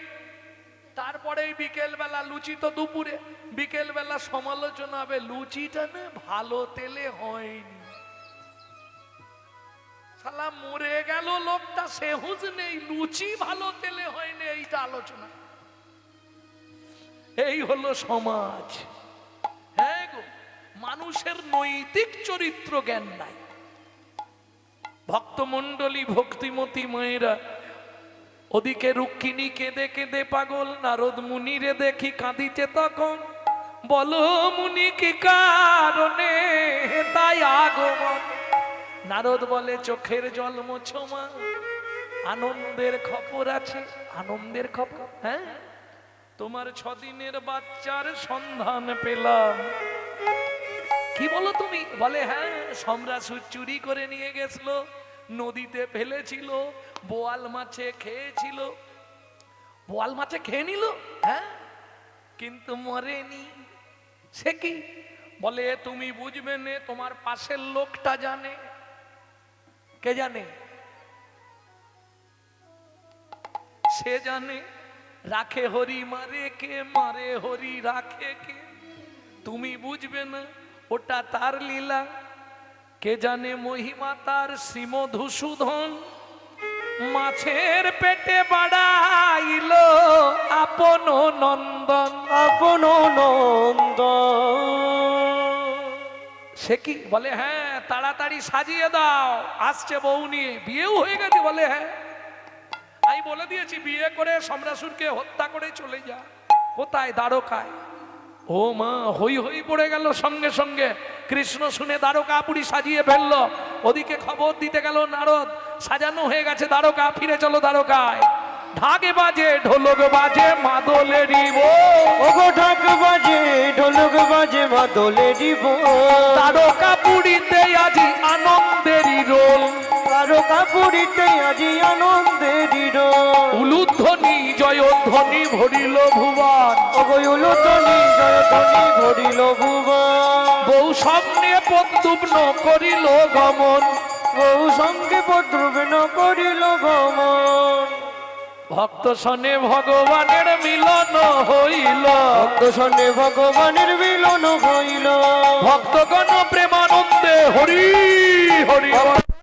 তারপরে বিকেল বেলা, লুচি তো দুপুরে, বিকেল বেলা সমালোচনা হবে লুচিটা না ভালো তেলে হয়নি। শালা মরে গেল লোকটা, সে হুঁশ নেই, লুচি ভালো তেলে হয়নি, এইটা আলোচনা। এই হলো সমাজ। হ্যাঁ গো, মানুষের নৈতিক চরিত্র জ্ঞান নাই। ভক্তমণ্ডলী ভক্তিমতী মায়েরা, ওদিকে রুক্মিণী কেঁদে কেঁদে পাগল, নারদ মুনিরে দেখি কাঁদিতে তখন। বলো মুনি কি কারণে তাই আগমন? নারদ বলে চোখের জল মোছো মা, আনন্দের খবর আছে। আনন্দের খবর? হ্যাঁ, তোমার 6 দিনের বাচ্চার সন্ধান পেলাম। কি বলো তুমি? বলে হ্যাঁ, সম্রাসুর চুরি করে নিয়ে গেছিল, নদীতে ফেলেছিল, বোয়াল মাছে খেয়েছিল, বোয়াল মাছে খেয়ে নিল। হ্যাঁ, কিন্তু মরেনি। সে কি? বলে তুমি বুঝবে না, তোমার পাশের লোকটা জানে। কে জানে? সে জানে রাখে হরি মারে হরি রাখে কে, তুমি বুঝবে না ওটা তার লীলা, কে জানে মহিমা তার শ্রীমধুসূদন, মাছের পেটে বাড়াইল আপন নন্দন। আপন নন্দ সে কি বলে, হ্যাঁ তাড়াতাড়ি সাজিয়ে দাও, আসছে বউ নিয়ে, বিয়েও হয়ে গেছে, বলে হ্যাঁ আমি বলে দিয়েছি বিয়ে করে সম্রাসুরকে হত্যা করে চলে যা। কোথায়? দ্বারকায়। ও মা, হই হই পড়ে গেল সঙ্গে সঙ্গে। কৃষ্ণ শুনে দ্বারকাপুরী সাজিয়ে ফেললো, ওদিকে খবর দিতে গেল নারদ, সাজানো হয়ে গেছে দ্বারকা, ফিরে চলো দ্বারকায়। ঢাকে বাজে ঢোলক বাজে মাদলেরই বল, ওগো ঢাক বাজে ঢোলক বাজে মাদলেরই বল, দ্বারকাপুরীতে আজি আনন্দেরই রোল, দ্বারকাপুরীতে আজি আনন্দেরই রোল, উলুধ্বনি জয়ধ্বনি ভরিল ভুবন, ওগো উলুধ্বনি জয়ধ্বনি ভরিল ভুবন, বউ সামনে পদ্মুগ্ন করিল গমন, বহু সঙ্গে পদ্রবেন করিল গমন, ভক্ত শনে ভগবানের মিলন হইল, ভক্ত সনে ভগবানের মিলন হইল, ভক্তগণ প্রেমানন্দে হরি হরি বল।